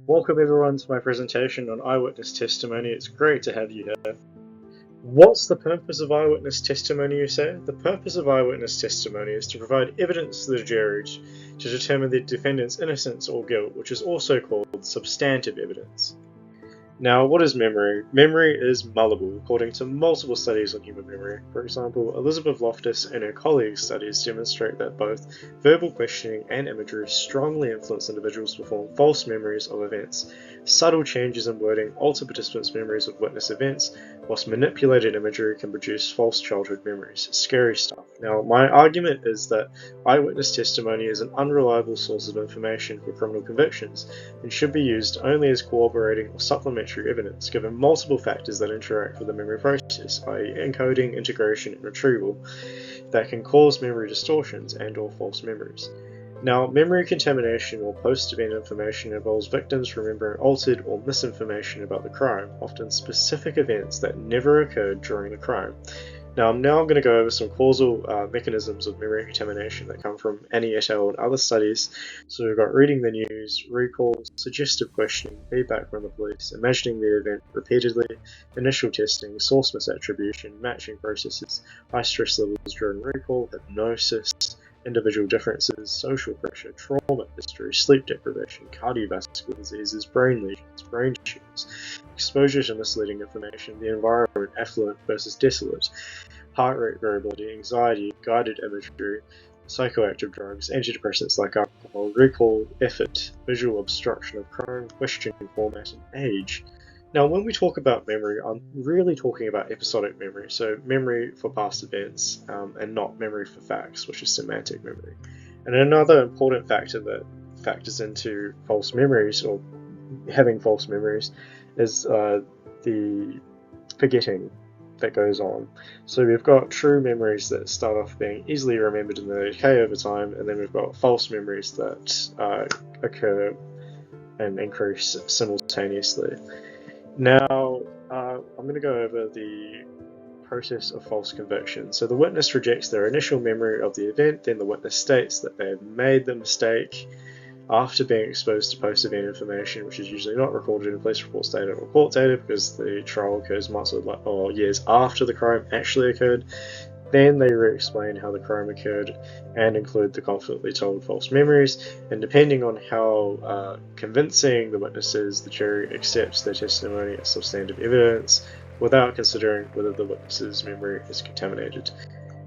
Welcome everyone to my presentation on EyeWitness Testimony. It's great to have you here. What's the purpose of EyeWitness Testimony, you say? The purpose of EyeWitness Testimony is to provide evidence to the jury to determine the defendant's innocence or guilt, which is also called substantive evidence. Now, what is memory? Memory is malleable, according to multiple studies on human memory. For example, Elizabeth Loftus and her colleagues' studies demonstrate that both verbal questioning and imagery strongly influence individuals to form false memories of events. Subtle changes in wording alter participants' memories of witness events, whilst manipulated imagery can produce false childhood memories. Scary stuff. Now, my argument is that eyewitness testimony is an unreliable source of information for criminal convictions and should be used only as corroborating or supplementary evidence, given multiple factors that interact with the memory process, i.e. encoding, integration, and retrieval, that can cause memory distortions and/or false memories. Now, memory contamination or post-event information involves victims remembering altered or misinformation about the crime, often specific events that never occurred during the crime. Now I'm going to go over some causal mechanisms of memory contamination that come from Annie et al. And other studies. So we've got reading the news, recall, suggestive questioning, feedback from the police, imagining the event repeatedly, initial testing, source misattribution, matching processes, high stress levels during recall, hypnosis, individual differences, social pressure, trauma history, sleep deprivation, cardiovascular diseases, brain lesions, brain tumors, exposure to misleading information, the environment, affluent versus desolate, heart rate variability, anxiety, guided imagery, psychoactive drugs, antidepressants like alcohol, recall, effort, visual obstruction of crime, questioning format, and age. Now, when we talk about memory, I'm really talking about episodic memory, so memory for past events and not memory for facts, which is semantic memory. And another important factor that factors into false memories or having false memories is the forgetting that goes on. So we've got true memories that start off being easily remembered and they decay over time, and then we've got false memories that occur and increase simultaneously. Now, I'm going to go over the process of false conviction. So the witness rejects their initial memory of the event, then the witness states that they have made the mistake after being exposed to post-event information, which is usually not recorded in police reports data or court data because the trial occurs months or years after the crime actually occurred. Then they re-explain how the crime occurred and include the confidently told false memories, and depending on how convincing the witness is, the jury accepts their testimony as substantive evidence without considering whether the witness's memory is contaminated.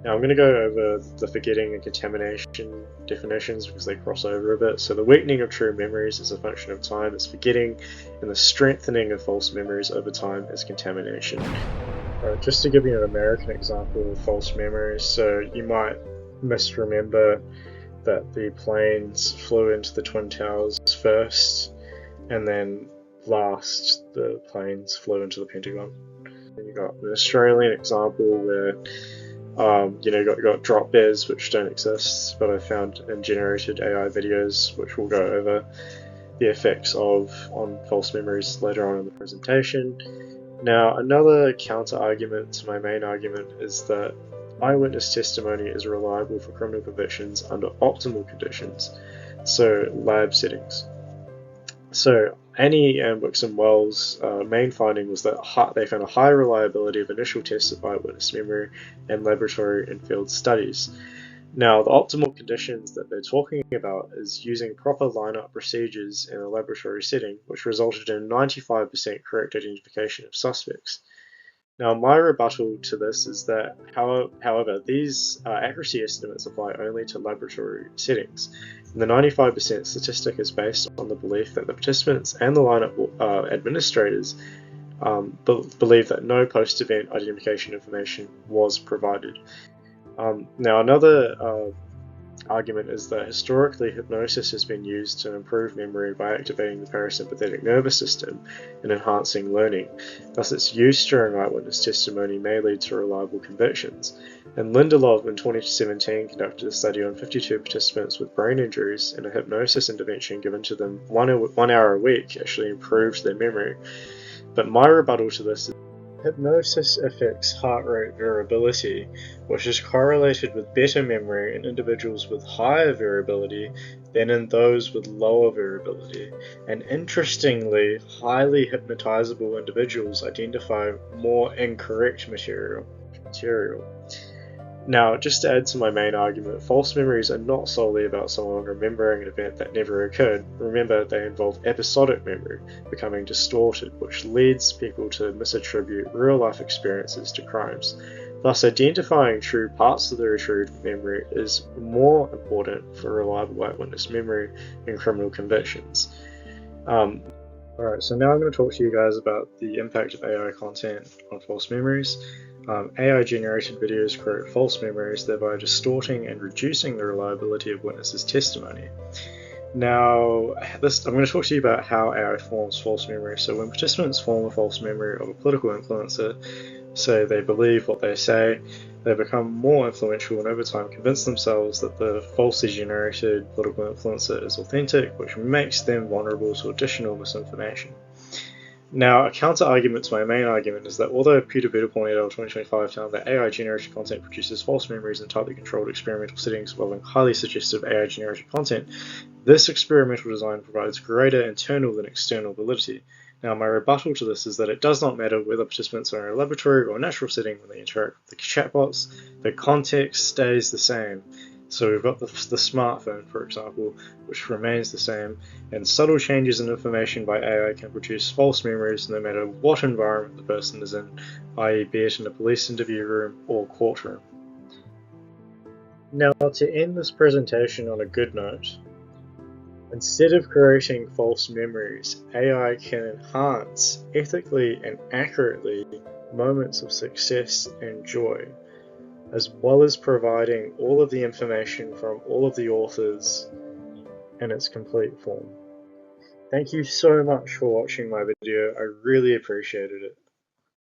Now I'm going to go over the forgetting and contamination definitions because they cross over a bit. So the weakening of true memories is a function of time as forgetting, and the strengthening of false memories over time is contamination. Just to give you an American example of false memories, so you might misremember that the planes flew into the Twin Towers first, and then last the planes flew into the Pentagon. And you got an Australian example where you got drop bears which don't exist, but I found in generated AI videos which we'll go over the effects of on false memories later on in the presentation. Now, another counter-argument to my main argument is that eyewitness testimony is reliable for criminal convictions under optimal conditions, so lab settings. So Annie and Wixon-Wells' main finding was that they found a high reliability of initial tests of eyewitness memory in laboratory and field studies. Now, the optimal conditions that they're talking about is using proper lineup procedures in a laboratory setting, which resulted in 95% correct identification of suspects. Now, my rebuttal to this is that, however, these accuracy estimates apply only to laboratory settings. And the 95% statistic is based on the belief that the participants and the lineup administrators believe that no post-event identification information was provided. Now, another argument is that historically hypnosis has been used to improve memory by activating the parasympathetic nervous system and enhancing learning. Thus, its use during eyewitness testimony may lead to reliable convictions. And Lindelov in 2017 conducted a study on 52 participants with brain injuries, and a hypnosis intervention given to them 1 hour a week actually improved their memory. But my rebuttal to this Hypnosis affects heart rate variability, which is correlated with better memory in individuals with higher variability than in those with lower variability. And interestingly, highly hypnotizable individuals identify more incorrect material. Now, just to add to my main argument, false memories are not solely about someone remembering an event that never occurred. Remember, they involve episodic memory, becoming distorted, which leads people to misattribute real-life experiences to crimes. Thus, identifying true parts of the retrieved memory is more important for reliable eyewitness memory in criminal convictions. Alright, so now I'm going to talk to you guys about the impact of AI content on false memories. AI-generated videos create false memories, thereby distorting and reducing the reliability of witnesses' testimony. Now, I'm going to talk to you about how AI forms false memory. So when participants form a false memory of a political influencer, say they believe what they say, they become more influential and over time convince themselves that the falsely generated political influencer is authentic, which makes them vulnerable to additional misinformation. Now, a counter-argument to my main argument is that although Peter Peterporn et al. 2025 found that AI-generated content produces false memories in tightly controlled experimental settings involving highly suggestive AI-generated content, this experimental design provides greater internal than external validity. Now, my rebuttal to this is that it does not matter whether participants are in a laboratory or a natural setting when they interact with the chatbots, the context stays the same. So we've got the smartphone, for example, which remains the same, and subtle changes in information by AI can produce false memories no matter what environment the person is in, i.e. be it in a police interview room or courtroom. Now, to end this presentation on a good note, instead of creating false memories, AI can enhance, ethically and accurately, moments of success and joy, as well as providing all of the information from all of the authors in its complete form. Thank you so much for watching my video, I really appreciated it.